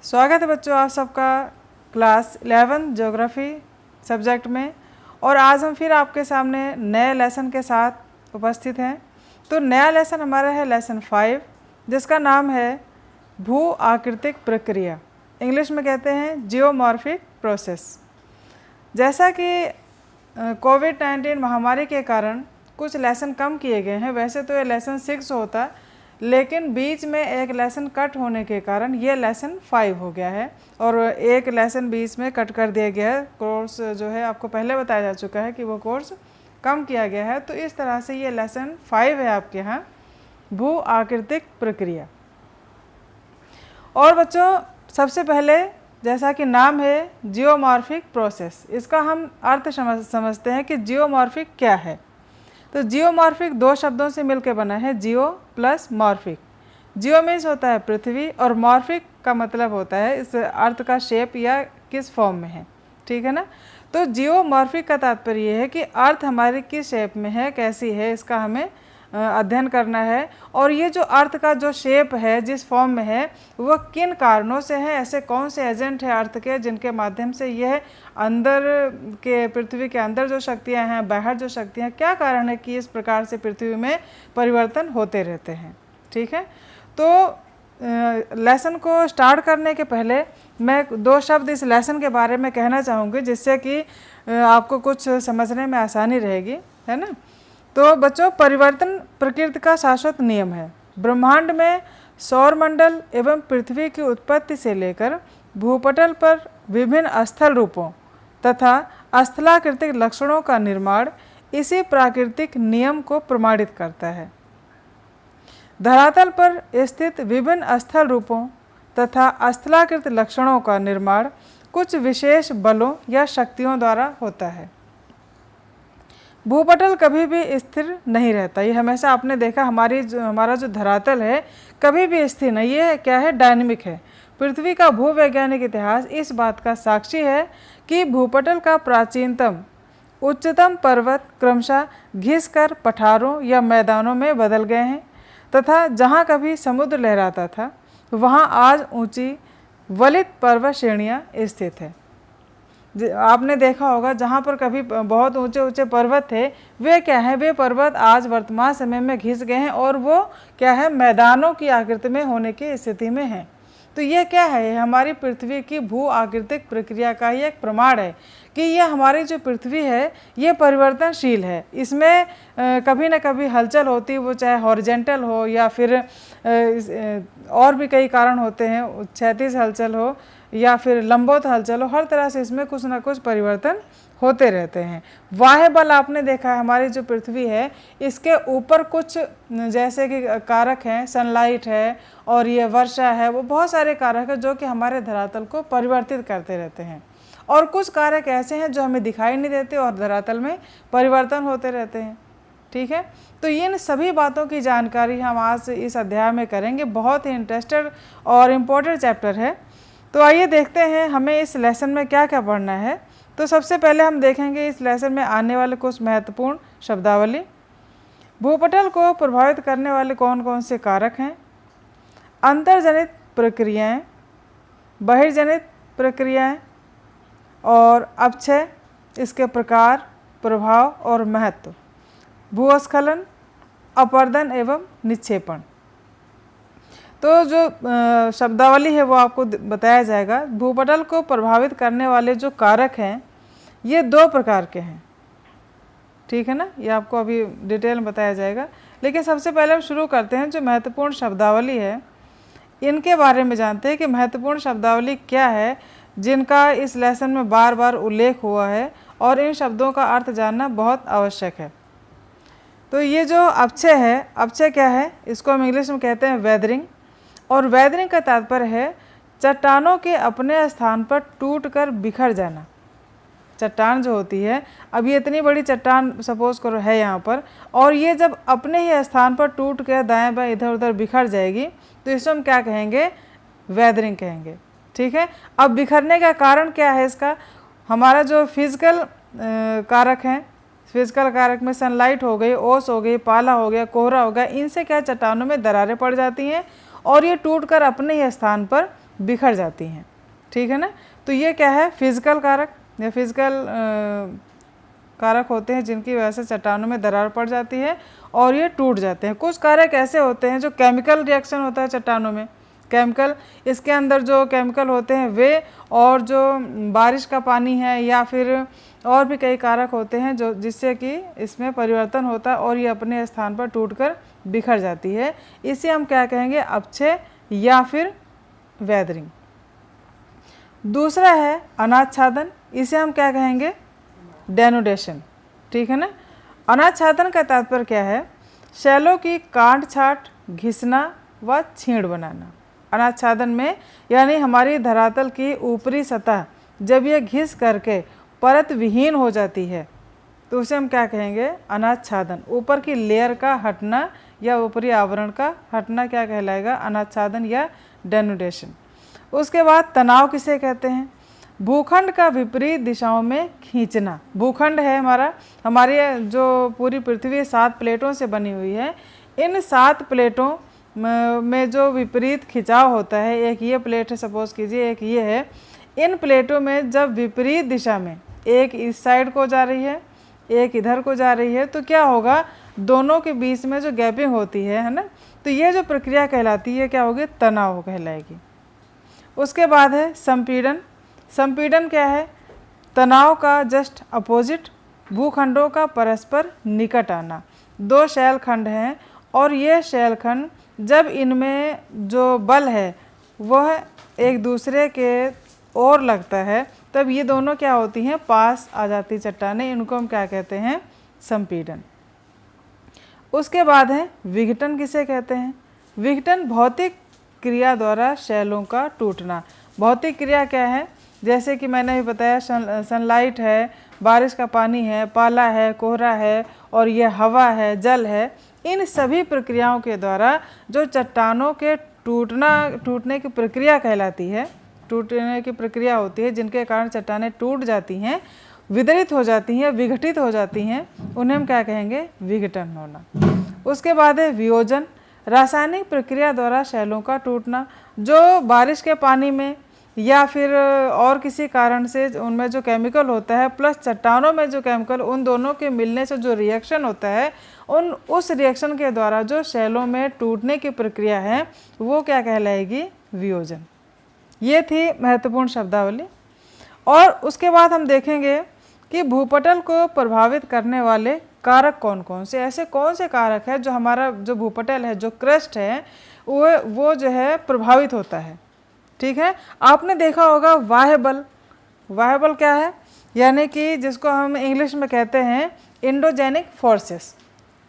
स्वागत है बच्चों आप सबका क्लास 11 ज्योग्राफी सब्जेक्ट में। और आज हम फिर आपके सामने नए लेसन के साथ उपस्थित हैं। तो नया लेसन हमारा है लेसन 5, जिसका नाम है भू आकृतिक प्रक्रिया, इंग्लिश में कहते हैं जियोमॉर्फिक प्रोसेस। जैसा कि कोविड-19 महामारी के कारण कुछ लेसन कम किए गए हैं, वैसे तो ये लेसन 6 होता, लेकिन बीच में एक लेसन कट होने के कारण ये लेसन 5 हो गया है और एक लेसन बीच में कट कर दिया गया है। कोर्स जो है आपको पहले बताया जा चुका है कि वो कोर्स कम किया गया है, तो इस तरह से ये लेसन 5 है आपके यहाँ, भू आकृतिक प्रक्रिया। और बच्चों सबसे पहले जैसा कि नाम है जियोमॉर्फिक प्रोसेस, इसका हम अर्थ समझते हैं कि जियोमॉर्फिक क्या है। तो जियोमॉर्फिक दो शब्दों से मिलकर बना है, जियो प्लस मॉर्फिक। जियो मीन्स होता है पृथ्वी और मॉर्फिक का मतलब होता है इस अर्थ का शेप या किस फॉर्म में है, ठीक है ना। तो जियोमॉर्फिक का तात्पर्य यह है कि अर्थ हमारी किस शेप में है, कैसी है, इसका हमें अध्ययन करना है। और ये जो अर्थ का जो शेप है, जिस फॉर्म में है, वह किन कारणों से है, ऐसे कौन से एजेंट हैं अर्थ के जिनके माध्यम से यह अंदर के पृथ्वी के अंदर जो शक्तियां हैं, बाहर जो शक्तियां, क्या कारण है कि इस प्रकार से पृथ्वी में परिवर्तन होते रहते हैं, ठीक है। तो लेसन को स्टार्ट करने के पहले मैं दो शब्द इस लेसन के बारे में कहना चाहूँगी, जिससे कि आपको कुछ समझने में आसानी रहेगी, है ना। तो बच्चों, परिवर्तन प्रकृति का शाश्वत नियम है। ब्रह्मांड में सौरमंडल एवं पृथ्वी की उत्पत्ति से लेकर भूपटल पर विभिन्न स्थल रूपों तथा स्थलाकृतिक लक्षणों का निर्माण इसी प्राकृतिक नियम को प्रमाणित करता है। धरातल पर स्थित विभिन्न स्थल रूपों तथा स्थलाकृत लक्षणों का निर्माण कुछ विशेष बलों या शक्तियों द्वारा होता है। भूपटल कभी भी स्थिर नहीं रहता, ये हमेशा आपने देखा, हमारा जो धरातल है कभी भी स्थिर नहीं, ये क्या है, डायनेमिक है। पृथ्वी का भूवैज्ञानिक इतिहास इस बात का साक्षी है कि भूपटल का प्राचीनतम उच्चतम पर्वत क्रमशः घिसकर पठारों या मैदानों में बदल गए हैं तथा जहाँ कभी समुद्र लहराता था वहाँ आज ऊंची वलित पर्वत श्रेणियाँ स्थित है। आपने देखा होगा जहाँ पर कभी बहुत ऊंचे ऊंचे पर्वत थे, वे क्या है, वे पर्वत आज वर्तमान समय में घिस गए हैं और वो क्या है, मैदानों की आकृति में होने की स्थिति में है। तो ये क्या है, हमारी पृथ्वी की भू आकृतिक प्रक्रिया का ही एक प्रमाण है कि यह हमारी जो पृथ्वी है ये परिवर्तनशील है। इसमें कभी न कभी हलचल होती है, वो चाहे हॉरिजेंटल हो या फिर और भी कई कारण होते हैं, क्षैतिज हलचल हो या फिर लंबवत हलचल हो, हर तरह से इसमें कुछ ना कुछ परिवर्तन होते रहते हैं। वाह्य बल आपने देखा है, हमारी जो पृथ्वी है इसके ऊपर कुछ जैसे कि कारक हैं, सनलाइट है और ये वर्षा है, वो बहुत सारे कारक हैं जो कि हमारे धरातल को परिवर्तित करते रहते हैं। और कुछ कारक ऐसे हैं जो हमें दिखाई नहीं देते और धरातल में परिवर्तन होते रहते हैं, ठीक है। तो इन सभी बातों की जानकारी हम आज इस अध्याय में करेंगे। बहुत ही इंटरेस्टेड और इम्पोर्टेंट चैप्टर है। तो आइए देखते हैं हमें इस लेसन में क्या क्या पढ़ना है। तो सबसे पहले हम देखेंगे इस लेसन में आने वाले कुछ महत्वपूर्ण शब्दावली। भूपटल को प्रभावित करने वाले कौन कौन से कारक हैं, अंतर्जनित प्रक्रियाएं, बहिर्जनित प्रक्रियाएं और अपक्षय, इसके प्रकार, प्रभाव और महत्व, भूस्खलन, अपरदन एवं निक्षेपण। तो जो शब्दावली है वो आपको बताया जाएगा। भूपटल को प्रभावित करने वाले जो कारक हैं ये दो प्रकार के हैं, ठीक है ना, ये आपको अभी डिटेल में बताया जाएगा। लेकिन सबसे पहले हम शुरू करते हैं जो महत्वपूर्ण शब्दावली है इनके बारे में जानते हैं कि महत्वपूर्ण शब्दावली क्या है जिनका इस लेसन में बार बार उल्लेख हुआ है और इन शब्दों का अर्थ जानना बहुत आवश्यक है। तो ये जो अपक्षय है, अपक्षय क्या है, इसको हम इंग्लिश में कहते हैं वेदरिंग। और वेदरिंग का तात्पर्य है चट्टानों के अपने स्थान पर टूटकर बिखर जाना। चट्टान जो होती है, अब ये इतनी बड़ी चट्टान सपोज करो है यहाँ पर, और ये जब अपने ही स्थान पर टूट कर दाएं बाएं इधर उधर बिखर जाएगी तो इसको हम क्या कहेंगे, वेदरिंग कहेंगे, ठीक है। अब बिखरने का कारण क्या है इसका, हमारा जो फिजिकल कारक हैं, फिजिकल कारक में सनलाइट हो गई, ओस हो गई, पाला हो गया, कोहरा हो गया, इनसे क्या चट्टानों में दरारें पड़ जाती हैं और ये टूटकर अपने ही स्थान पर बिखर जाती हैं। ठीक है ना। तो ये क्या है, फिजिकल कारक या फिजिकल कारक होते हैं जिनकी वजह से चट्टानों में दरार पड़ जाती है और ये टूट जाते हैं। कुछ कारक ऐसे होते हैं जो केमिकल रिएक्शन होता है चट्टानों में, केमिकल, इसके अंदर जो केमिकल होते हैं वे, और जो बारिश का पानी है या फिर और भी कई कारक होते हैं जो जिससे कि इसमें परिवर्तन होता है और ये अपने स्थान पर टूटकर बिखर जाती है। इसे हम क्या कहेंगे, अपक्षय या फिर वेदरिंग। दूसरा है अनाच्छादन, इसे हम क्या कहेंगे, डेनुडेशन। ठीक है ना। अनाच्छादन का तात्पर्य क्या है, शैलों की काट छाट, घिसना व छींड़ बनाना। अनाच्छादन में यानी हमारी धरातल की ऊपरी सतह जब यह घिस करके परत विहीन हो जाती है तो उसे हम क्या कहेंगे, अनाच्छादन। ऊपर की लेयर का हटना या ऊपरी आवरण का हटना क्या कहलाएगा, अनाच्छादन या डेनुडेशन। उसके बाद तनाव किसे कहते हैं, भूखंड का विपरीत दिशाओं में खींचना। भूखंड है हमारी जो पूरी पृथ्वी 7 प्लेटों से बनी हुई है, इन 7 प्लेटों में जो विपरीत खिंचाव होता है, एक ये प्लेट है सपोज कीजिए, एक ये है, इन प्लेटों में जब विपरीत दिशा में एक इस साइड को जा रही है, एक इधर को जा रही है, तो क्या होगा, दोनों के बीच में जो गैपिंग होती है ना, तो ये जो प्रक्रिया कहलाती है क्या होगी, तनाव कहलाएगी। उसके बाद है संपीड़न। संपीड़न क्या है, तनाव का जस्ट अपोजिट, भूखंडों का परस्पर निकट आना। 2 शैलखंड हैं और ये शैलखंड जब इनमें जो बल है वह एक दूसरे के ओर लगता है तब ये दोनों क्या होती हैं, पास आ जाती चट्टानें, इनको हम क्या कहते हैं, संपीड़न। उसके बाद है विघटन, किसे कहते हैं, विघटन भौतिक क्रिया द्वारा शैलों का टूटना। भौतिक क्रिया क्या है, जैसे कि मैंने भी बताया, सनलाइट है, बारिश का पानी है, पाला है, कोहरा है और यह हवा है, जल है, इन सभी प्रक्रियाओं के द्वारा जो चट्टानों के टूटने की प्रक्रिया कहलाती है, टूटने की प्रक्रिया होती है जिनके कारण चट्टानें टूट जाती हैं, विदरित हो जाती हैं, विघटित हो जाती हैं, उन्हें हम क्या कहेंगे, विघटन होना। उसके बाद है वियोजन, रासायनिक प्रक्रिया द्वारा शैलों का टूटना। जो बारिश के पानी में या फिर और किसी कारण से उनमें जो केमिकल होता है प्लस चट्टानों में जो केमिकल, उन दोनों के मिलने से जो रिएक्शन होता है, उस रिएक्शन के द्वारा जो शैलों में टूटने की प्रक्रिया है वो क्या कहलाएगी, वियोजन। ये थी महत्वपूर्ण शब्दावली। और उसके बाद हम देखेंगे कि भूपटल को प्रभावित करने वाले कारक कौन कौन से, ऐसे कौन से कारक है जो हमारा जो भूपटल है, जो क्रस्ट है, वो जो है प्रभावित होता है। ठीक है। आपने देखा होगा बाह्य बल। बाह्य बल क्या है, यानी कि जिसको हम इंग्लिश में कहते हैं इंडोजेनिक फोर्सेस।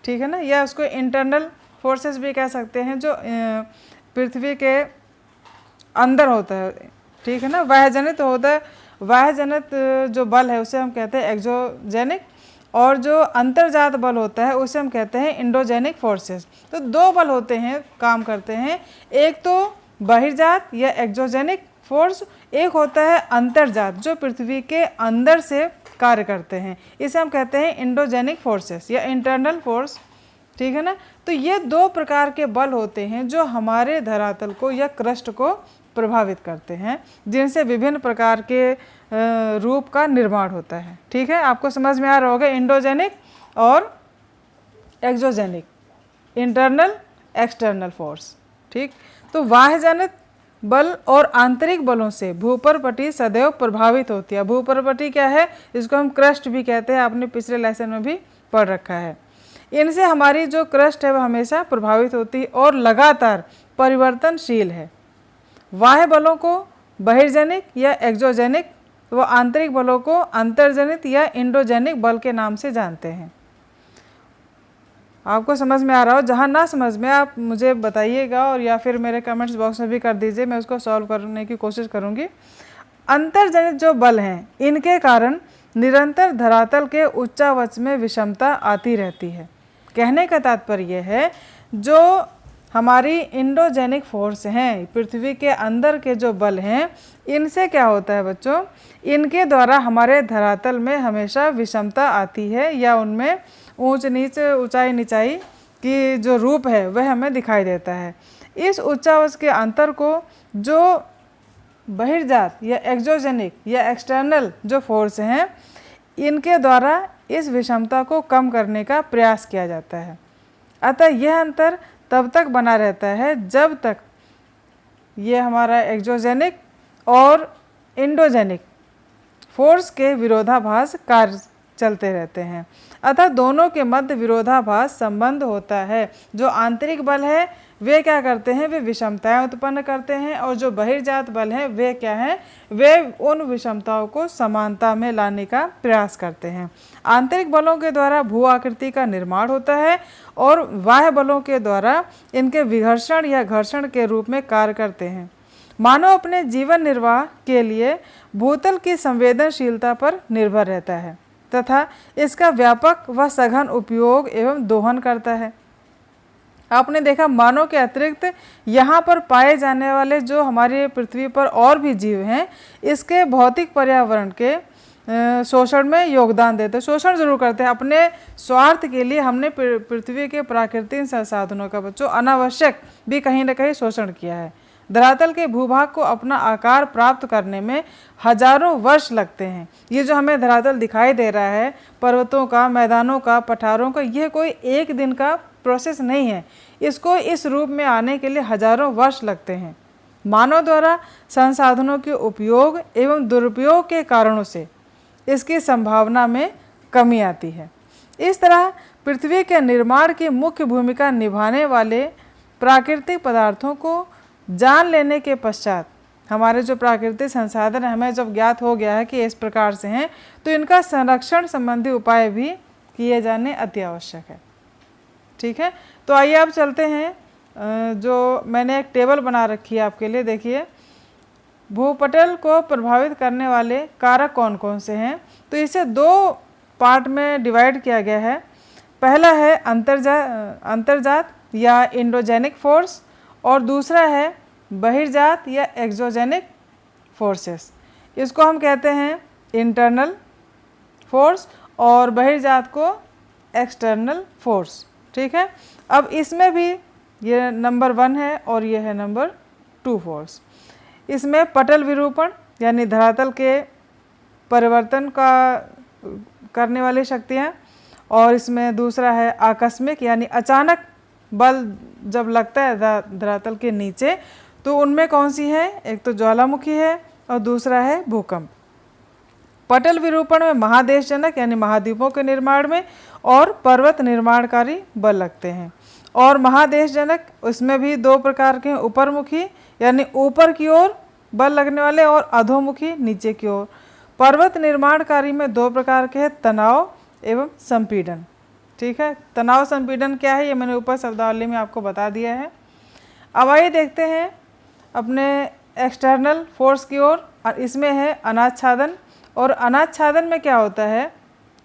ठीक है ना, या उसको इंटरनल फोर्सेस भी कह सकते हैं, जो पृथ्वी के अंदर होता है। ठीक है ना, बाह्यजनित होता है, बाह्यजनित जो बल है उसे हम कहते हैं एक्सोजेनिक, और जो अंतर्जात बल होता है उसे हम कहते हैं इंडोजेनिक फोर्सेस। तो 2 बल होते हैं, काम करते हैं, एक तो बहिर्जात या एक्सोजेनिक फोर्स, एक होता है अंतर्जात जो पृथ्वी के अंदर से कार्य करते हैं, इसे हम कहते हैं इंडोजेनिक फोर्सेस या इंटरनल फोर्स। ठीक है ना। तो ये 2 प्रकार के बल होते हैं जो हमारे धरातल को या क्रस्ट को प्रभावित करते हैं, जिनसे विभिन्न प्रकार के रूप का निर्माण होता है। ठीक है, आपको समझ में आ रहा होगा, इंडोजेनिक और एक्सोजेनिक, इंटरनल एक्सटर्नल फोर्स। ठीक, तो बाह्यजनित बल और आंतरिक बलों से भूपरपटी सदैव प्रभावित होती है। भूपरपटी क्या है, इसको हम क्रस्ट भी कहते हैं, आपने पिछले लेसन में भी पढ़ रखा है। इनसे हमारी जो क्रस्ट है वह हमेशा प्रभावित होती है और लगातार परिवर्तनशील है। बाह्य बलों को बहिर्जनिक या एक्सोजेनिक, व आंतरिक बलों को अंतर्जनित या इंडोजेनिक बल के नाम से जानते हैं। आपको समझ में आ रहा हो, जहाँ ना समझ में आप मुझे बताइएगा और या फिर मेरे कमेंट्स बॉक्स में भी कर दीजिए, मैं उसको सॉल्व करने की कोशिश करूँगी। अंतर्जनित जो बल हैं इनके कारण निरंतर धरातल के उच्चावच में विषमता आती रहती है। कहने का तात्पर्य यह है, जो हमारी इंडोजेनिक फोर्स हैं, पृथ्वी के अंदर के जो बल हैं, इनसे क्या होता है बच्चों, इनके द्वारा हमारे धरातल में हमेशा विषमता आती है या उनमें ऊंच नीच, ऊंचाई नीचाई की जो रूप है वह हमें दिखाई देता है। इस उच्चावच के अंतर को जो बहिर्जात या एक्सोजेनिक या एक्सटर्नल जो फोर्स हैं, इनके द्वारा इस विषमता को कम करने का प्रयास किया जाता है। अतः यह अंतर तब तक बना रहता है जब तक ये हमारा एक्सोजेनिक और इंडोजेनिक फोर्स के विरोधाभास कार्य चलते रहते हैं। अतः दोनों के मध्य विरोधाभास संबंध होता है। जो आंतरिक बल है वे क्या करते हैं, वे विषमताएं उत्पन्न करते हैं, और जो बहिर्जात बल हैं वे क्या हैं, वे उन विषमताओं को समानता में लाने का प्रयास करते हैं। आंतरिक बलों के द्वारा भू आकृति का निर्माण होता है और बाह्य बलों के द्वारा इनके विघर्षण या घर्षण के रूप में कार्य करते हैं। मानव अपने जीवन निर्वाह के लिए भूतल की संवेदनशीलता पर निर्भर रहता है तथा इसका व्यापक व सघन उपयोग एवं दोहन करता है। आपने देखा मानव के अतिरिक्त यहाँ पर पाए जाने वाले जो हमारी पृथ्वी पर और भी जीव हैं, इसके भौतिक पर्यावरण के शोषण में योगदान देते हैं। शोषण जरूर करते हैं अपने स्वार्थ के लिए। हमने पृथ्वी के प्राकृतिक संसाधनों का बच्चों अनावश्यक भी कहीं न कहीं शोषण किया है। धरातल के भूभाग को अपना आकार प्राप्त करने में हजारों वर्ष लगते हैं। ये जो हमें धरातल दिखाई दे रहा है, पर्वतों का, मैदानों का, पठारों का, यह कोई एक दिन का प्रोसेस नहीं है। इसको इस रूप में आने के लिए हजारों वर्ष लगते हैं। मानव द्वारा संसाधनों के उपयोग एवं दुरुपयोग के कारणों से इसकी संभावना में कमी आती है। इस तरह पृथ्वी के निर्माण की मुख्य भूमिका निभाने वाले प्राकृतिक पदार्थों को जान लेने के पश्चात हमारे जो प्राकृतिक संसाधन हमें जब ज्ञात हो गया है कि इस प्रकार से हैं, तो इनका संरक्षण संबंधी उपाय भी किए जाने अति आवश्यक है। ठीक है, तो आइए आप चलते हैं। जो मैंने एक टेबल बना रखी है आपके लिए, देखिए भूपटल को प्रभावित करने वाले कारक कौन कौन से हैं। तो इसे दो पार्ट में डिवाइड किया गया है। पहला है अंतर्जात या इंडोजेनिक फोर्स, और दूसरा है बहिर्जात या एक्सोजेनिक फोर्सेस। इसको हम कहते हैं इंटरनल फोर्स और बहिर्जात को एक्सटर्नल फोर्स। ठीक है, अब इसमें भी ये नंबर 1 है और ये है नंबर 2 फोर्स। इसमें पटल विरूपण यानी धरातल के परिवर्तन का करने वाली शक्तियाँ, और इसमें दूसरा है आकस्मिक यानी अचानक बल जब लगता है धरातल के नीचे, तो उनमें कौन सी है, एक तो ज्वालामुखी है और दूसरा है भूकंप। पटल विरूपण में महादेशजनक यानी महाद्वीपों के निर्माण में और पर्वत निर्माणकारी बल लगते हैं। और महादेशजनक उसमें भी 2 प्रकार के हैं, ऊपरमुखी यानी ऊपर की ओर बल लगने वाले और अधोमुखी नीचे की ओर। पर्वत निर्माणकारी में 2 प्रकार के हैं, तनाव एवं संपीड़न। ठीक है, तनाव संपीड़न क्या है ये मैंने ऊपर शब्दावली में आपको बता दिया है। अब आइए देखते हैं अपने एक्सटर्नल फोर्स की ओर। इसमें है अनाच्छादन, और अनाच्छादन में क्या होता है,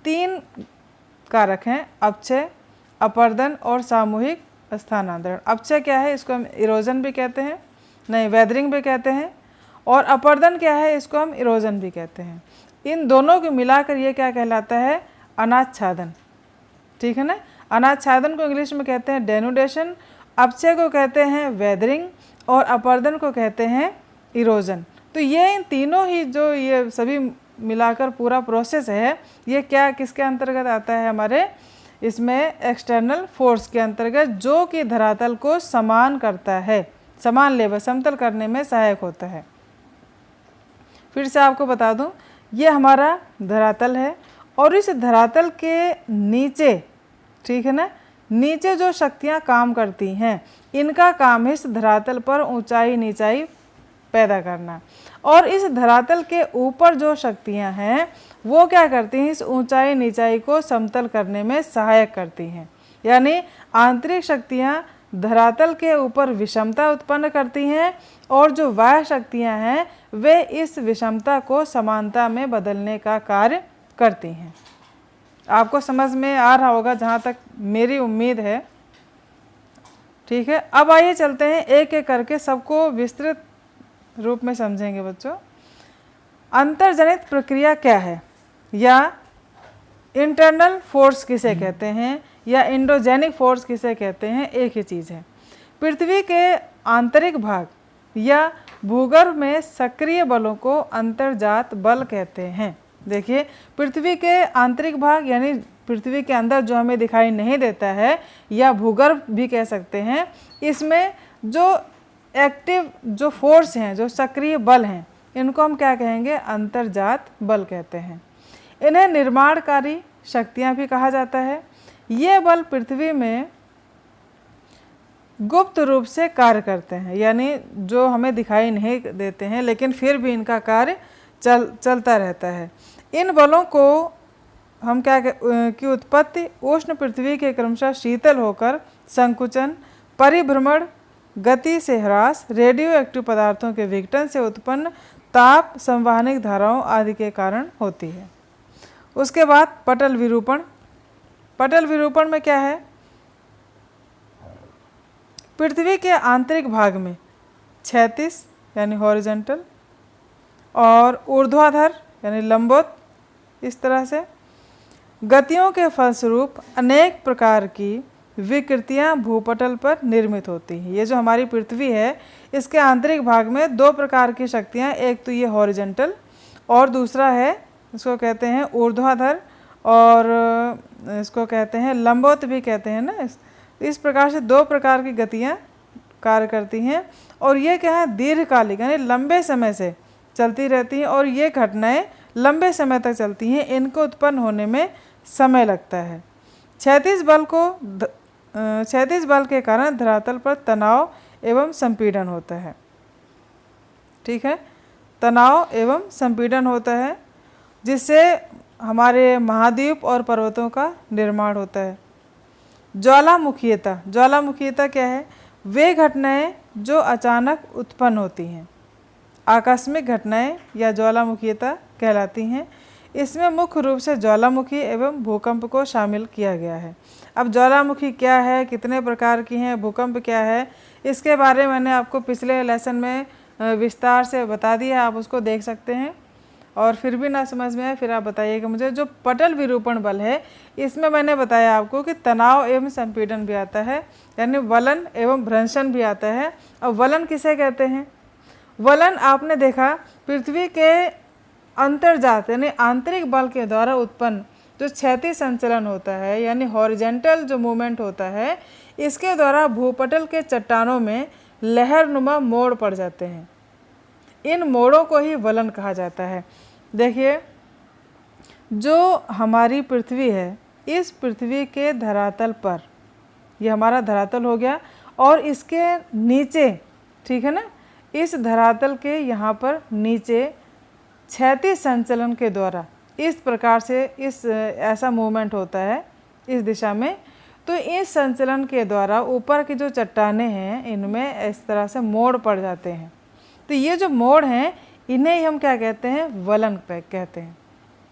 3 कारक हैं, अपक्षय, अपरदन और सामूहिक स्थानांतरण। अपक्षय क्या है, इसको हम इरोजन भी कहते हैं, नहीं वेदरिंग भी कहते हैं, और अपरदन क्या है, इसको हम इरोजन भी कहते हैं। इन दोनों को मिलाकर ये क्या कहलाता है, अनाच्छादन। ठीक है ना, अनाच्छादन को इंग्लिश में कहते हैं डेनुडेशन, अपक्षय को कहते हैं वेदरिंग और अपरदन को कहते हैं इरोजन। तो ये इन तीनों ही जो ये सभी मिलाकर पूरा प्रोसेस है, ये क्या किसके अंतर्गत आता है, हमारे इसमें एक्सटर्नल फोर्स के अंतर्गत, जो कि धरातल को समान करता है, समान लेवल समतल करने में सहायक होता है। फिर से आपको बता दूं, ये हमारा धरातल है और इस धरातल के नीचे, ठीक है ना, नीचे जो शक्तियाँ काम करती हैं, इनका काम है इस धरातल पर ऊंचाई नीचाई पैदा करना। और इस धरातल के ऊपर जो शक्तियाँ हैं वो क्या करती हैं, इस ऊंचाई नीचाई को समतल करने में सहायक करती हैं। यानी आंतरिक शक्तियाँ धरातल के ऊपर विषमता उत्पन्न करती हैं और जो बाह्य शक्तियाँ हैं वे इस विषमता को समानता में बदलने का कार्य करती हैं। आपको समझ में आ रहा होगा जहाँ तक मेरी उम्मीद है। ठीक है, अब आइए चलते हैं एक एक करके सबको विस्तृत रूप में समझेंगे बच्चों। अंतर्जनित प्रक्रिया क्या है, या इंटरनल फोर्स किसे कहते हैं, या इंडोजेनिक फोर्स किसे कहते हैं, एक ही चीज़ है। पृथ्वी के आंतरिक भाग या भूगर्भ में सक्रिय बलों को अंतर्जात बल कहते हैं। देखिए, पृथ्वी के आंतरिक भाग यानी पृथ्वी के अंदर जो हमें दिखाई नहीं देता है, या भूगर्भ भी कह सकते हैं, इसमें जो एक्टिव जो फोर्स हैं, जो सक्रिय बल हैं, इनको हम क्या कहेंगे? अंतर्जात बल कहते हैं। इन्हें निर्माणकारी शक्तियाँ भी कहा जाता है। ये बल पृथ्वी में गुप्त रूप से कार्य करते हैं, यानी जो हमें दिखाई नहीं देते हैं लेकिन फिर भी इनका कार्य चलता रहता है। इन बलों को हम की उत्पत्ति उष्ण पृथ्वी के क्रमशः शीतल होकर संकुचन, परिभ्रमण, गति से ह्रास, रेडियो एक्टिव पदार्थों के विघटन से उत्पन्न ताप, संवहनिक धाराओं आदि के कारण होती है। उसके बाद पटल विरूपण। पटल विरूपण में क्या है? पृथ्वी के आंतरिक भाग में क्षैतिज यानी हॉरिजॉन्टल और ऊर्ध्वाधर यानी लंबवत, इस तरह से गतियों के फलस्वरूप अनेक प्रकार की विकृतियां भूपटल पर निर्मित होती हैं। ये जो हमारी पृथ्वी है, इसके आंतरिक भाग में दो प्रकार की शक्तियां, एक तो ये हॉरिजॉन्टल और दूसरा है, इसको कहते हैं ऊर्ध्वाधर और इसको कहते हैं लंबवत भी कहते हैं ना। इस प्रकार से दो प्रकार की गतियां कार्य करती हैं और ये क्या है? दीर्घकालिक यानी लंबे समय से चलती रहती हैं और ये घटनाएं लंबे समय तक चलती हैं। इनको उत्पन्न होने में समय लगता है। क्षैतिज बल के कारण धरातल पर तनाव एवं संपीड़न होता है। ठीक है, तनाव एवं संपीड़न होता है, जिससे हमारे महाद्वीप और पर्वतों का निर्माण होता है। ज्वालामुखीयता। ज्वालामुखीयता क्या है? वे घटनाएं जो अचानक उत्पन्न होती हैं, आकस्मिक घटनाएं या ज्वालामुखीयता कहलाती हैं। इसमें मुख्य रूप से ज्वालामुखी एवं भूकंप को शामिल किया गया है। अब ज्वालामुखी क्या है, कितने प्रकार की हैं, भूकंप क्या है, इसके बारे में मैंने आपको पिछले लेसन में विस्तार से बता दिया, आप उसको देख सकते हैं। और फिर भी ना समझ में आए फिर आप बताइएगा मुझे। जो पटल विरूपण बल है, इसमें मैंने बताया आपको कि तनाव एवं संपीड़न भी आता है, यानी वलन एवं भ्रंशन भी आता है। अब वलन किसे कहते हैं? वलन आपने देखा पृथ्वी के अंतर्जात यानी आंतरिक बल के द्वारा उत्पन्न जो क्षैतिज संचलन होता है, यानी हॉरिजॉन्टल जो मूवमेंट होता है, इसके द्वारा भूपटल के चट्टानों में लहरनुमा मोड़ पड़ जाते हैं। इन मोड़ों को ही वलन कहा जाता है। देखिए, जो हमारी पृथ्वी है, इस पृथ्वी के धरातल पर, ये हमारा धरातल हो गया, और इसके नीचे, ठीक है ना, इस धरातल के यहाँ पर नीचे क्षैतिज संचलन के द्वारा इस प्रकार से ऐसा मूवमेंट होता है इस दिशा में। तो इस संचलन के द्वारा ऊपर की जो चट्टानें हैं, इनमें इस तरह से मोड़ पड़ जाते हैं। तो ये जो मोड़ हैं, इन्हें ही हम क्या कहते हैं? वलन कहते हैं।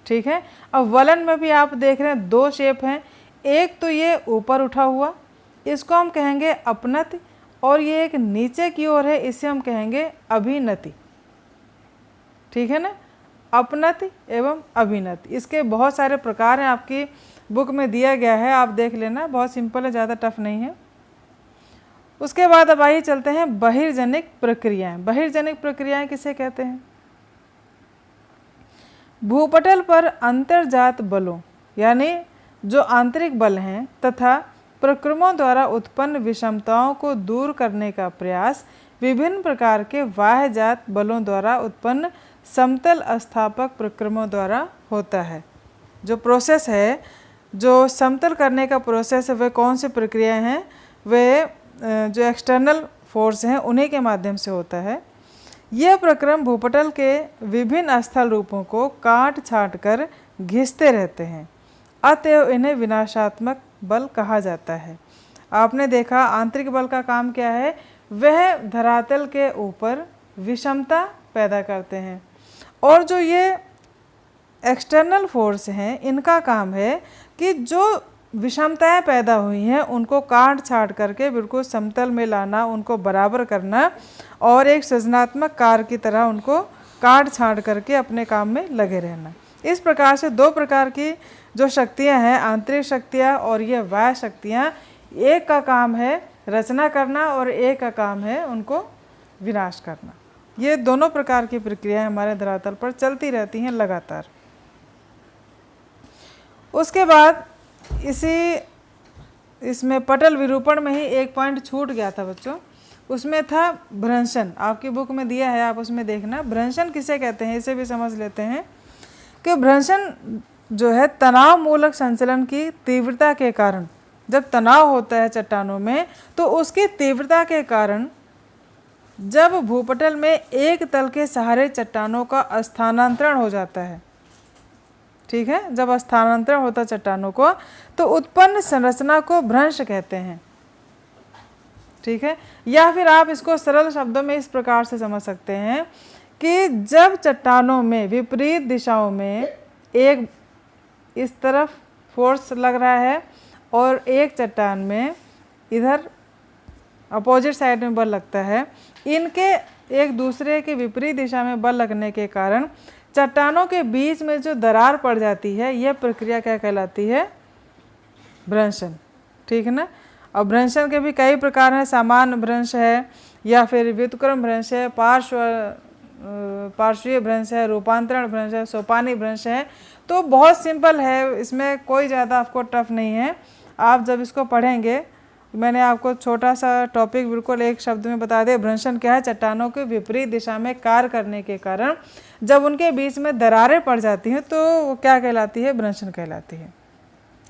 ठीक है, अब वलन में भी आप देख रहे हैं दो शेप हैं। एक तो ये ऊपर उठा हुआ, इसको हम कहेंगे अपनति, और ये एक नीचे की ओर है, इसे हम कहेंगे अभिनति। ठीक है ना, अपनति एवं अभिनति। इसके बहुत सारे प्रकार हैं, आपकी बुक में दिया गया है, आप देख लेना, बहुत सिंपल है, ज़्यादा टफ नहीं है। उसके बाद अब आइए चलते हैं बहिर्जनिक प्रक्रियाएं। बहिर्जनिक प्रक्रियाएं किसे कहते हैं? भूपटल पर अंतर्जात बलों यानी जो आंतरिक बल हैं तथा प्रक्रमों द्वारा उत्पन्न विषमताओं को दूर करने का प्रयास विभिन्न प्रकार के बाह्यजात बलों द्वारा उत्पन्न समतल अस्थापक प्रक्रमों द्वारा होता है। जो प्रोसेस है, जो समतल करने का प्रोसेस है, वे कौन सी प्रक्रियाएं हैं? वे जो एक्सटर्नल फोर्स हैं, उन्हीं के माध्यम से होता है। यह प्रक्रम भूपटल के विभिन्न स्थल रूपों को काट छाट कर घिसते रहते हैं, अतएव इन्हें विनाशात्मक बल कहा जाता है। आपने देखा आंतरिक बल का काम क्या है? वह धरातल के ऊपर विषमता पैदा करते हैं, और जो ये एक्सटर्नल फोर्स हैं, इनका काम है कि जो विषमताएं पैदा हुई हैं उनको काट छाट करके बिल्कुल समतल में लाना, उनको बराबर करना, और एक सृजनात्मक कार्य की तरह उनको काट छाट करके अपने काम में लगे रहना। इस प्रकार से दो प्रकार की जो शक्तियां हैं, आंतरिक शक्तियां और ये बाह्य शक्तियां, एक का काम है रचना करना और एक का काम है उनको विनाश करना। ये दोनों प्रकार की प्रक्रियाएं हमारे धरातल पर चलती रहती हैं लगातार। उसके बाद इसमें पटल विरूपण में ही एक पॉइंट छूट गया था बच्चों, उसमें था भ्रंशन। आपकी बुक में दिया है, आप उसमें देखना। भ्रंशन किसे कहते हैं इसे भी समझ लेते हैं कि भ्रंशन जो है तनाव मूलक संचलन की तीव्रता के कारण, जब तनाव होता है चट्टानों में तो उसकी तीव्रता के कारण जब भूपटल में एक तल के सहारे चट्टानों का स्थानांतरण हो जाता है, ठीक है, जब स्थानांतरण होता है चट्टानों को तो उत्पन्न संरचना को भ्रंश कहते हैं, ठीक है। या फिर आप इसको सरल शब्दों में इस प्रकार से समझ सकते हैं कि जब चट्टानों में विपरीत दिशाओं में एक इस तरफ फोर्स लग रहा है और एक चट्टान में इधर अपोजिट साइड में बल लगता है, इनके एक दूसरे के विपरीत दिशा में बल लगने के कारण चट्टानों के बीच में जो दरार पड़ जाती है, यह प्रक्रिया क्या कहलाती है? भ्रंशन, ठीक है ना। और भ्रंशन के भी कई प्रकार हैं, सामान्य भ्रंश है या फिर व्युत्क्रम भ्रंश है, पार्श्वीय भ्रंश है, रूपांतरण भ्रंश है, सोपानी भ्रंश है। तो बहुत सिंपल है, इसमें कोई ज़्यादा आपको टफ नहीं है। आप जब इसको पढ़ेंगे, मैंने आपको छोटा सा टॉपिक बिल्कुल एक शब्द में बता दिया। भ्रंशन क्या है? चट्टानों के विपरीत दिशा में कार्य करने के कारण जब उनके बीच में दरारें पड़ जाती हैं तो वो क्या कहलाती है? भ्रंशन कहलाती है।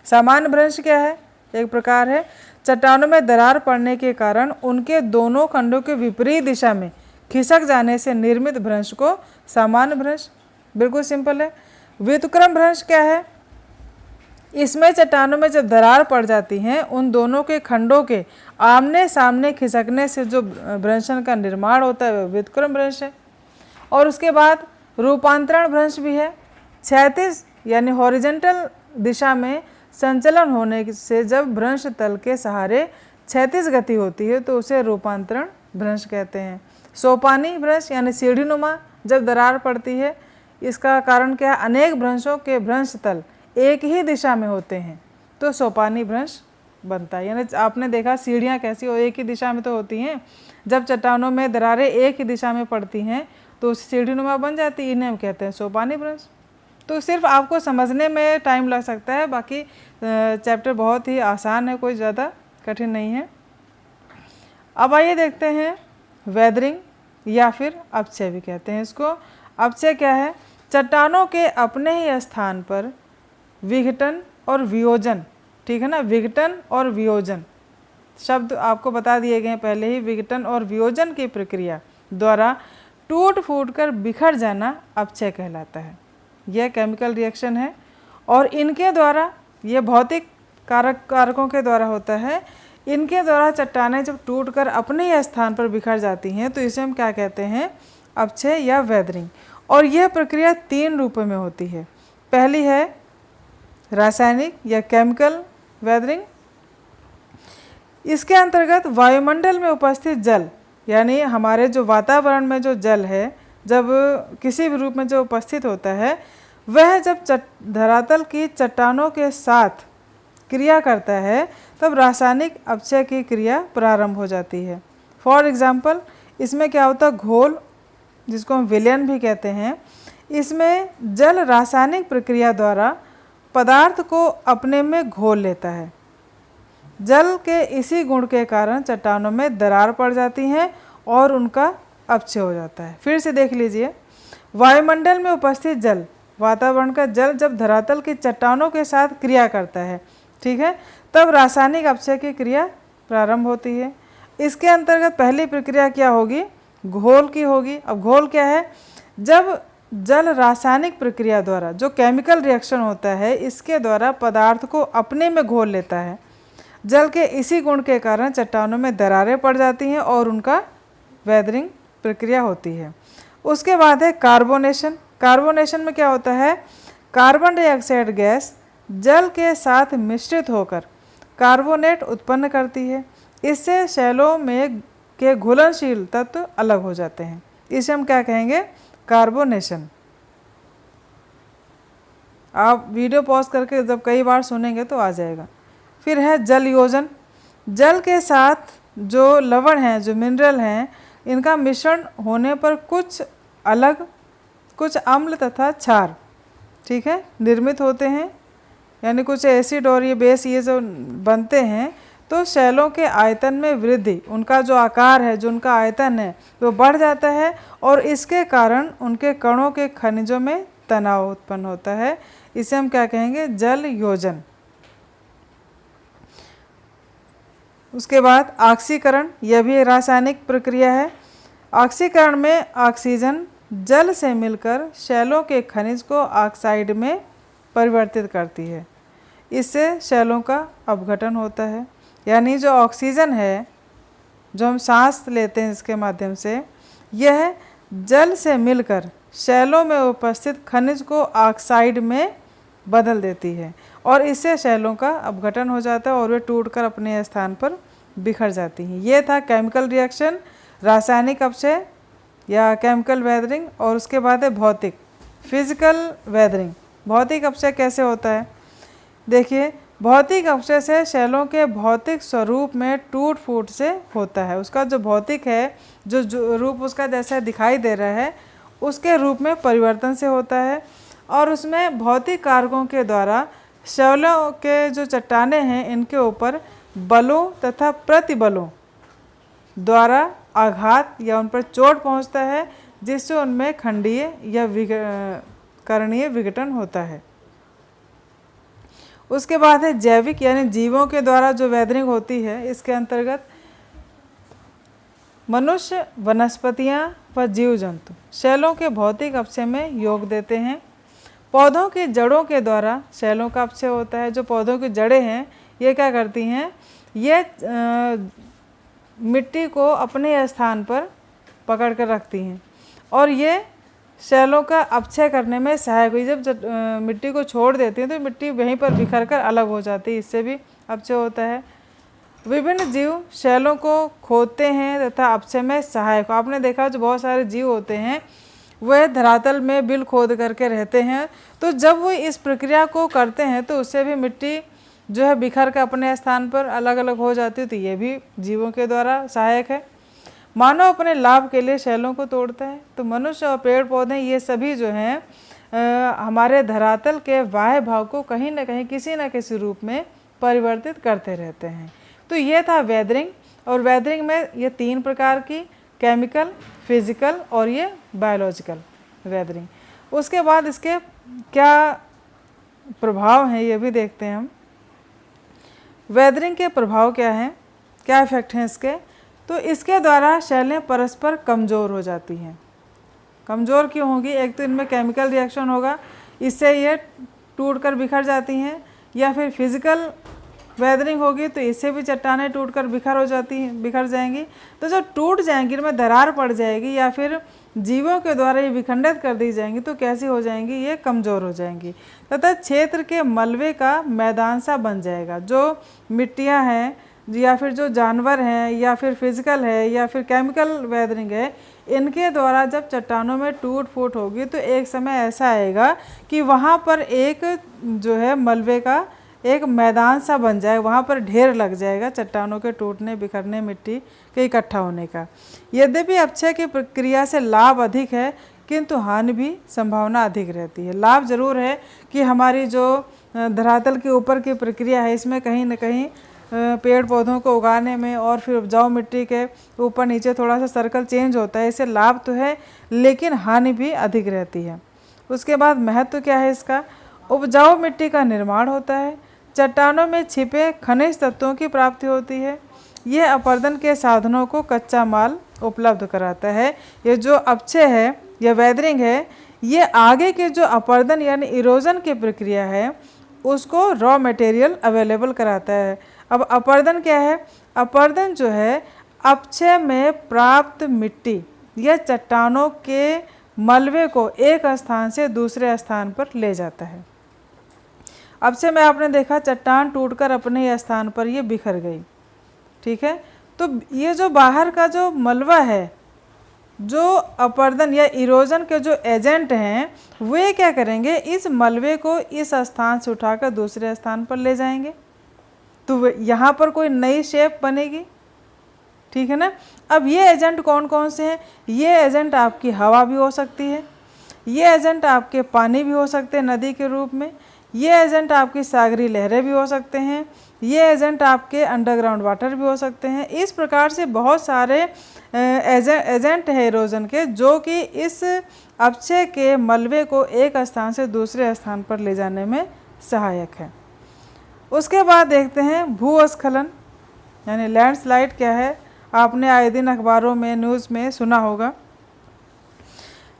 सामान्य भ्रंश क्या है? एक प्रकार है चट्टानों में दरार पड़ने के कारण उनके दोनों खंडों के विपरीत दिशा में खिसक जाने से निर्मित भ्रंश को सामान्य भ्रंश, बिल्कुल सिंपल है। व्युत्क्रम भ्रंश क्या है? इसमें चट्टानों में जब दरार पड़ जाती हैं, उन दोनों के खंडों के आमने सामने खिसकने से जो भ्रंशन का निर्माण होता है वह व्युत्क्रम भ्रंश है। और उसके बाद रूपांतरण भ्रंश भी है। क्षैतिज यानी हॉरिजेंटल दिशा में संचलन होने से जब भ्रंश तल के सहारे क्षैतिज गति होती है तो उसे रूपांतरण भ्रंश कहते हैं। सोपानी भ्रंश यानी सीढ़ीनुमा जब दरार पड़ती है, इसका कारण क्या है? अनेक भ्रंशों के भ्रंश तल एक ही दिशा में होते हैं तो सोपानी भ्रंश बनता है। यानी आपने देखा सीढ़ियाँ कैसी हो, एक ही दिशा में तो होती हैं। जब चट्टानों में दरारें एक ही दिशा में पड़ती हैं तो सीढ़ीनुमा बन जाती है, इन्हें हम कहते हैं सोपानी भ्रंश। तो सिर्फ आपको समझने में टाइम लग सकता है, बाकी चैप्टर बहुत ही आसान है, कोई ज़्यादा कठिन नहीं है। अब आइए देखते हैं वेदरिंग या फिर अपक्षय भी कहते हैं इसको। अपक्षय क्या है? चट्टानों के अपने ही स्थान पर विघटन और वियोजन, ठीक है ना। विघटन और वियोजन शब्द आपको बता दिए गए पहले ही। विघटन और वियोजन की प्रक्रिया द्वारा टूट फूट कर बिखर जाना अपक्षय कहलाता है। यह केमिकल रिएक्शन है और इनके द्वारा, यह भौतिक कारकों के द्वारा होता है। इनके द्वारा चट्टानें जब टूटकर अपने ही स्थान पर बिखर जाती हैं तो इसे हम क्या कहते हैं? अपक्षय या वेदरिंग। और यह प्रक्रिया 3 रूपों में होती है। पहली है रासायनिक या केमिकल वेदरिंग। इसके अंतर्गत वायुमंडल में उपस्थित जल, यानी हमारे जो वातावरण में जो जल है, जब किसी भी रूप में जो उपस्थित होता है, वह जब धरातल की चट्टानों के साथ क्रिया करता है तब रासायनिक अपक्षय की क्रिया प्रारंभ हो जाती है। फॉर एग्जाम्पल, इसमें क्या होता है? घोल, जिसको हम विलयन भी कहते हैं। इसमें जल रासायनिक प्रक्रिया द्वारा पदार्थ को अपने में घोल लेता है। जल के इसी गुण के कारण चट्टानों में दरार पड़ जाती हैं और उनका अपक्षय हो जाता है। फिर से देख लीजिए, वायुमंडल में उपस्थित जल, वातावरण का जल जब धरातल की चट्टानों के साथ क्रिया करता है, ठीक है, तब रासायनिक अपक्षय की क्रिया प्रारंभ होती है। इसके अंतर्गत पहली प्रक्रिया क्या होगी? घोल की होगी। अब घोल क्या है? जब जल रासायनिक प्रक्रिया द्वारा, जो केमिकल रिएक्शन होता है, इसके द्वारा पदार्थ को अपने में घोल लेता है। जल के इसी गुण के कारण चट्टानों में दरारें पड़ जाती हैं और उनका वेदरिंग प्रक्रिया होती है। उसके बाद है कार्बोनेशन। कार्बोनेशन में क्या होता है? कार्बन डाइऑक्साइड गैस जल के साथ मिश्रित होकर कार्बोनेट उत्पन्न करती है। इससे शैलों में के घुलनशील तत्व अलग हो जाते हैं। इसे हम क्या कहेंगे? कार्बोनेशन। आप वीडियो पॉज करके जब कई बार सुनेंगे तो आ जाएगा। फिर है जल योजन। जल के साथ जो लवण हैं, जो मिनरल हैं, इनका मिश्रण होने पर कुछ अम्ल तथा क्षार, ठीक है, निर्मित होते हैं, यानी कुछ एसिड और ये बेस ये जो बनते हैं, तो शैलों के आयतन में वृद्धि, उनका जो आकार है, जो उनका आयतन है वो बढ़ जाता है और इसके कारण उनके कणों के खनिजों में तनाव उत्पन्न होता है। इसे हम क्या कहेंगे? जल योजन। उसके बाद ऑक्सीकरण, यह भी रासायनिक प्रक्रिया है। ऑक्सीकरण में ऑक्सीजन जल से मिलकर शैलों के खनिज को ऑक्साइड में परिवर्तित करती है। इससे शैलों का अपघटन होता है, यानी जो ऑक्सीजन है जो हम सांस लेते हैं इसके माध्यम से, यह जल से मिलकर शैलों में उपस्थित खनिज को ऑक्साइड में बदल देती है और इससे शैलों का अपघटन हो जाता है और वे टूटकर अपने स्थान पर बिखर जाती हैं। ये था केमिकल रिएक्शन, रासायनिक अपचय या केमिकल वेदरिंग। और उसके बाद है भौतिक, फिजिकल वेदरिंग। भौतिक अपचय कैसे होता है? देखिए, भौतिक अपचय से शैलों के भौतिक स्वरूप में टूट फूट से होता है। उसका जो भौतिक है, जो रूप उसका जैसा दिखाई दे रहा है, उसके रूप में परिवर्तन से होता है और उसमें भौतिक कारकों के द्वारा शैलों के जो चट्टानें हैं इनके ऊपर बलों तथा प्रतिबलों द्वारा आघात या उन पर चोट पहुंचता है, जिससे उनमें खंडीय या करणीय विघटन होता है। उसके बाद है जैविक, यानी जीवों के द्वारा जो वेदरिंग होती है। इसके अंतर्गत मनुष्य, वनस्पतियां व जीव जंतु शैलों के भौतिक अपचय में योग देते हैं। पौधों की जड़ों के द्वारा शैलों का अपचय होता है। जो पौधों की जड़ें हैं ये क्या करती हैं? ये मिट्टी को अपने स्थान पर पकड़ कर रखती हैं और ये शैलों का अपचय करने में सहायक हुई। जब मिट्टी को छोड़ देती हैं तो मिट्टी वहीं पर बिखर कर अलग हो जाती है, इससे भी अपचय होता है। विभिन्न जीव शैलों को खोदते हैं तथा अपचय में सहायक। आपने देखा जो बहुत सारे जीव होते हैं वह धरातल में बिल खोद करके रहते हैं, तो जब वो इस प्रक्रिया को करते हैं तो उससे भी मिट्टी जो है बिखर कर अपने स्थान पर अलग अलग हो जाती है, तो ये भी जीवों के द्वारा सहायक है। मानव अपने लाभ के लिए शैलों को तोड़ता है, तो मनुष्य और पेड़ पौधे ये सभी जो हैं हमारे धरातल के बाह्य भाग को कहीं ना कहीं किसी न किसी रूप में परिवर्तित करते रहते हैं। तो ये था वेदरिंग। और वेदरिंग में ये 3 प्रकार की, केमिकल, फिजिकल और ये बायोलॉजिकल वेदरिंग। उसके बाद इसके क्या प्रभाव हैं ये भी देखते हैं हम। वेदरिंग के प्रभाव क्या हैं, क्या इफेक्ट हैं इसके? तो इसके द्वारा शैलें परस्पर कमज़ोर हो जाती हैं। कमज़ोर क्यों होगी? एक तो इनमें केमिकल रिएक्शन होगा, इससे ये टूट कर बिखर जाती हैं, या फिर फिजिकल वेदरिंग होगी तो इससे भी चट्टानें टूटकर बिखर जाएंगी। तो जब टूट जाएंगी, इनमें दरार पड़ जाएगी या फिर जीवों के द्वारा ये विखंडित कर दी जाएंगी, तो कैसी हो जाएंगी? ये कमज़ोर हो जाएंगी तथा क्षेत्र के मलबे का मैदान सा बन जाएगा। जो मिट्टियाँ हैं या फिर जो जानवर हैं या फिर फिजिकल है या फिर केमिकल वेदरिंग है, इनके द्वारा जब चट्टानों में टूट फूट होगी तो एक समय ऐसा आएगा कि वहाँ पर एक जो है मलबे का एक मैदान सा बन जाएगा, वहाँ पर ढेर लग जाएगा चट्टानों के टूटने, बिखरने, मिट्टी के इकट्ठा होने का। यद्यपि अपचय की प्रक्रिया से लाभ अधिक है, किंतु हानि भी संभावना अधिक रहती है। लाभ जरूर है कि हमारी जो धरातल के ऊपर की प्रक्रिया है, इसमें कहीं न कहीं पेड़ पौधों को उगाने में और फिर उपजाऊ मिट्टी के ऊपर नीचे थोड़ा सा सर्कल चेंज होता है, इससे लाभ तो है लेकिन हानि भी अधिक रहती है। उसके बाद महत्व क्या है इसका? उपजाऊ मिट्टी का निर्माण होता है, चट्टानों में छिपे खनिज तत्वों की प्राप्ति होती है, यह अपर्दन के साधनों को कच्चा माल उपलब्ध कराता है। ये जो अपचय है या वेदरिंग है, ये आगे के जो अपर्दन यानी इरोजन की प्रक्रिया है उसको रॉ मटेरियल अवेलेबल कराता है। अब अपर्दन क्या है? अपर्दन जो है अपचय में प्राप्त मिट्टी या चट्टानों के मलबे को एक स्थान से दूसरे स्थान पर ले जाता है। अपचय में आपने देखा चट्टान टूटकर अपने स्थान पर ये बिखर गई, ठीक है। तो ये जो बाहर का जो मलबा है, जो अपर्दन या इरोजन के जो एजेंट हैं, वे क्या करेंगे? इस मलबे को इस स्थान से उठाकर दूसरे स्थान पर ले जाएंगे, तो यहाँ पर कोई नई शेप बनेगी, ठीक है ना। अब ये एजेंट कौन कौन से हैं? ये एजेंट आपकी हवा भी हो सकती है, ये एजेंट आपके पानी भी हो सकते हैं नदी के रूप में, ये एजेंट आपकी सागरी लहरें भी हो सकते हैं, ये एजेंट आपके अंडरग्राउंड वाटर भी हो सकते हैं। इस प्रकार से बहुत सारे एजेंट है इरोजन के, जो कि इस अपक्षय के मलबे को एक स्थान से दूसरे स्थान पर ले जाने में सहायक है। उसके बाद देखते हैं भूस्खलन यानी लैंडस्लाइड क्या है। आपने आए दिन अखबारों में, न्यूज़ में सुना होगा।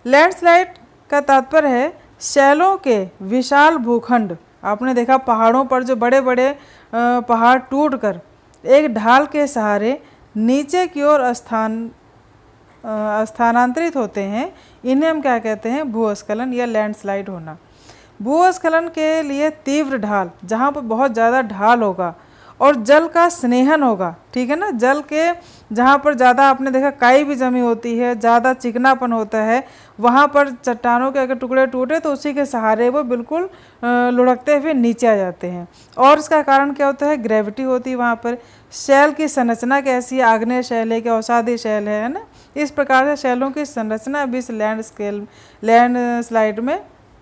लैंडस्लाइड का तात्पर्य है शैलों के विशाल भूखंड। आपने देखा पहाड़ों पर जो बड़े बड़े पहाड़ टूटकर एक ढाल के सहारे नीचे की ओर स्थानांतरित होते हैं, इन्हें हम क्या कहते हैं? भूस्खलन या लैंडस्लाइड होना। भूस्खलन के लिए तीव्र ढाल, जहाँ पर बहुत ज़्यादा ढाल होगा और जल का स्नेहन होगा, ठीक है ना। जल के जहाँ पर ज़्यादा आपने देखा काई भी जमी होती है, ज़्यादा चिकनापन होता है, वहाँ पर चट्टानों के अगर टुकड़े टूटे तो उसी के सहारे वो बिल्कुल लुढ़कते हुए नीचे आ जाते हैं। और इसका कारण क्या होता है? ग्रेविटी होती है वहाँ पर। शैल की संरचना कैसी है? आग्नेय शैल है कि अवसादी शैल है ना। इस प्रकार से शैलों की संरचना भी इस लैंडस्लाइड में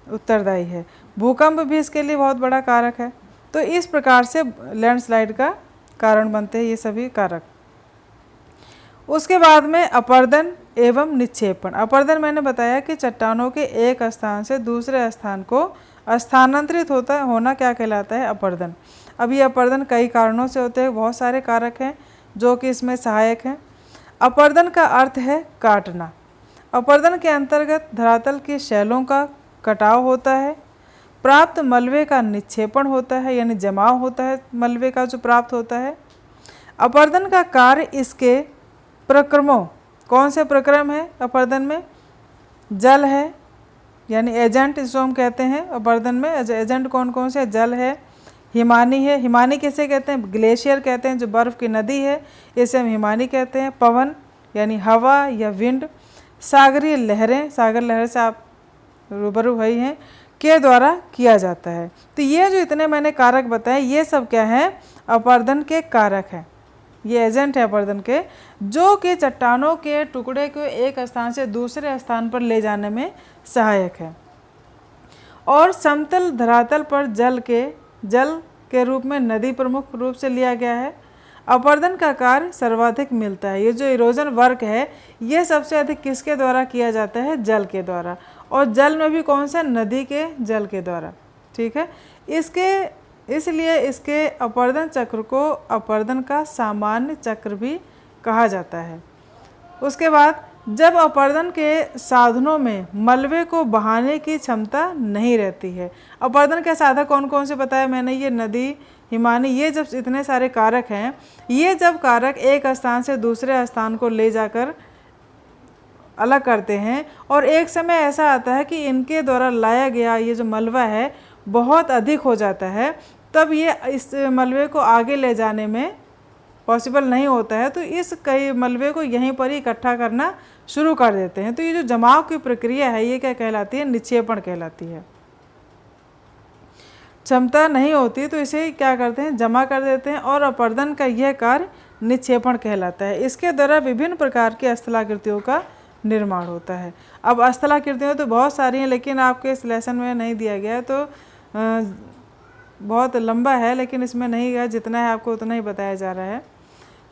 उत्तरदायी है। भूकंप भी इसके लिए बहुत बड़ा कारक है। तो इस प्रकार से लैंडस्लाइड का कारण बनते हैं ये सभी कारक। उसके बाद में अपरदन एवं निक्षेपण। अपरदन मैंने बताया कि चट्टानों के एक स्थान से दूसरे स्थान को स्थानांतरित होना क्या कहलाता है? अपरदन। अब ये अपरदन कई कारणों से होते हैं, बहुत सारे कारक हैं जो कि इसमें सहायक हैं। अपरदन का अर्थ है काटना। अपरदन के अंतर्गत धरातल की शैलों का कटाव होता है, प्राप्त मलबे का निक्षेपण होता है यानी जमाव होता है मलबे का जो प्राप्त होता है। अपरदन का कार्य इसके प्रक्रमों, कौन से प्रक्रम है अपरदन में? जल है यानी एजेंट, इसको हम कहते हैं अपरदन में। एजेंट कौन कौन से? जल है, हिमानी है। हिमानी किसे कहते हैं? ग्लेशियर कहते हैं, जो बर्फ़ की नदी है इसे हम हिमानी कहते हैं। पवन यानी हवा या विंड। सागरीय लहरें, सागर लहर से आप रूबरू हुई हैं, के द्वारा किया जाता है। तो ये जो इतने मैंने कारक बताए ये सब क्या है? अपरदन के कारक हैं। ये एजेंट है अपरदन के, जो कि चट्टानों के टुकड़े को एक स्थान से दूसरे स्थान पर ले जाने में सहायक है। और समतल धरातल पर जल के रूप में नदी प्रमुख रूप से लिया गया है। अपरदन का कार्य सर्वाधिक मिलता है। ये जो इरोजन वर्क है ये सबसे अधिक किसके द्वारा किया जाता है? जल के द्वारा। और जल में भी कौन सा? नदी के जल के द्वारा, ठीक है। इसलिए इसके अपरदन चक्र को अपरदन का सामान्य चक्र भी कहा जाता है। उसके बाद जब अपरदन के साधनों में मलबे को बहाने की क्षमता नहीं रहती है। अपरदन के साधन कौन कौन से बताया मैंने? ये नदी, हिमानी, ये जब इतने सारे कारक हैं, ये जब कारक एक स्थान से दूसरे स्थान को ले जाकर अलग करते हैं और एक समय ऐसा आता है कि इनके द्वारा लाया गया ये जो मलबा है बहुत अधिक हो जाता है, तब ये इस मलबे को आगे ले जाने में पॉसिबल नहीं होता है, तो इस कई मलबे को यहीं पर ही इकट्ठा करना शुरू कर देते हैं। तो ये जो जमाव की प्रक्रिया है ये क्या कहलाती है? निक्षेपण कहलाती है। क्षमता नहीं होती तो इसे क्या करते हैं? जमा कर देते हैं और अपरदन का यह कार्य निक्षेपण कहलाता है। इसके द्वारा विभिन्न प्रकार की स्थलाकृतियों का निर्माण होता है। अब स्थलाकृतियाँ तो बहुत सारी हैं लेकिन आपके इस लेसन में नहीं दिया गया है, तो बहुत लंबा है लेकिन इसमें नहीं गया, जितना है आपको उतना ही बताया जा रहा है।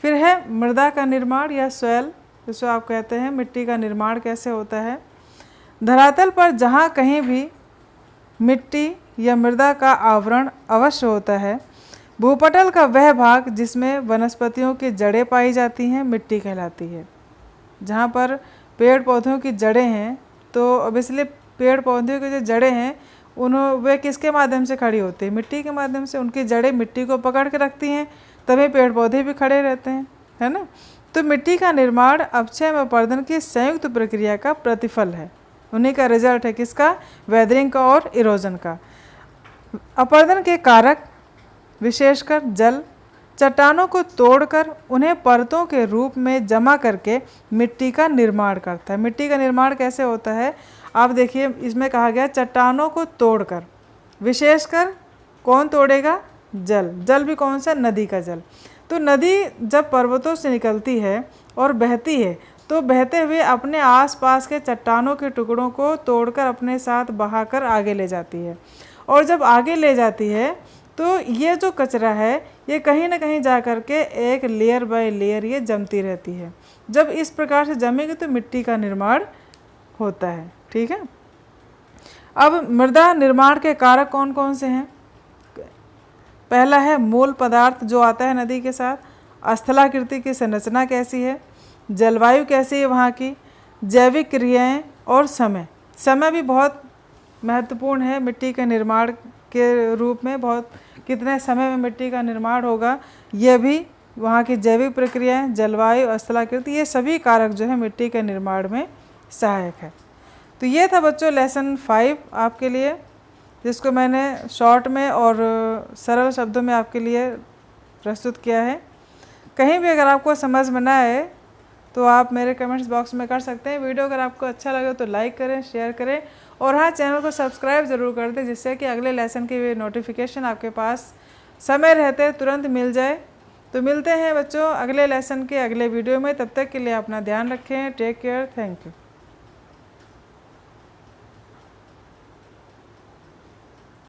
फिर है मृदा का निर्माण या सॉइल, जिसको आप कहते हैं मिट्टी का निर्माण कैसे होता है। धरातल पर जहाँ कहीं भी मिट्टी या मृदा का आवरण अवश्य होता है, भूपटल का वह भाग जिसमें वनस्पतियों की जड़ें पाई जाती हैं मिट्टी कहलाती है। जहाँ पर पेड़ पौधों की जड़ें हैं, तो अब इसलिए पेड़ पौधों की जो जड़ें हैं वे किसके माध्यम से खड़ी होती है? मिट्टी के माध्यम से। उनकी जड़ें मिट्टी को पकड़ के रखती हैं, तभी पेड़ पौधे भी खड़े रहते हैं, है ना। तो मिट्टी का निर्माण अपक्षय में अपरदन की संयुक्त प्रक्रिया का प्रतिफल है, उन्हीं का रिजल्ट है। किसका? वेदरिंग का और इरोजन का। अपरदन के कारक विशेषकर जल चट्टानों को तोड़कर उन्हें परतों के रूप में जमा करके मिट्टी का निर्माण करता है। मिट्टी का निर्माण कैसे होता है? आप देखिए, इसमें कहा गया चट्टानों को तोड़कर। विशेषकर कौन तोड़ेगा? जल। जल भी कौन सा? नदी का जल। तो नदी जब पर्वतों से निकलती है और बहती है तो बहते हुए अपने आसपास के चट्टानों के टुकड़ों को तोड़कर अपने साथ बहाकर आगे ले जाती है। और जब आगे ले जाती है तो ये जो कचरा है ये कहीं ना कहीं जा कर के एक लेयर बाय लेयर ये जमती रहती है। जब इस प्रकार से जमेगी तो मिट्टी का निर्माण होता है। ठीक है। अब मृदा निर्माण के कारक कौन कौन से हैं? पहला है मूल पदार्थ जो आता है नदी के साथ, स्थलाकृति की संरचना कैसी है, जलवायु कैसी है वहाँ की, जैविक क्रियाएं और समय। समय भी बहुत महत्वपूर्ण है मिट्टी के निर्माण के रूप में। बहुत कितने समय में मिट्टी का निर्माण होगा, यह भी वहाँ की जैविक प्रक्रियाएं, जलवायु, स्थलाकृति, ये सभी कारक जो है मिट्टी के निर्माण में सहायक है। तो ये था बच्चों लेसन 5 आपके लिए, जिसको मैंने शॉर्ट में और सरल शब्दों में आपके लिए प्रस्तुत किया है। कहीं भी अगर आपको समझ में ना आए तो आप मेरे कमेंट्स बॉक्स में कर सकते हैं। वीडियो अगर आपको अच्छा लगे तो लाइक करें, शेयर करें और हाँ, चैनल को सब्सक्राइब ज़रूर कर दें, जिससे कि अगले लेसन की नोटिफिकेशन आपके पास समय रहते तुरंत मिल जाए। तो मिलते हैं बच्चों अगले लेसन के अगले वीडियो में। तब तक के लिए अपना ध्यान रखें। Take care. Thank you.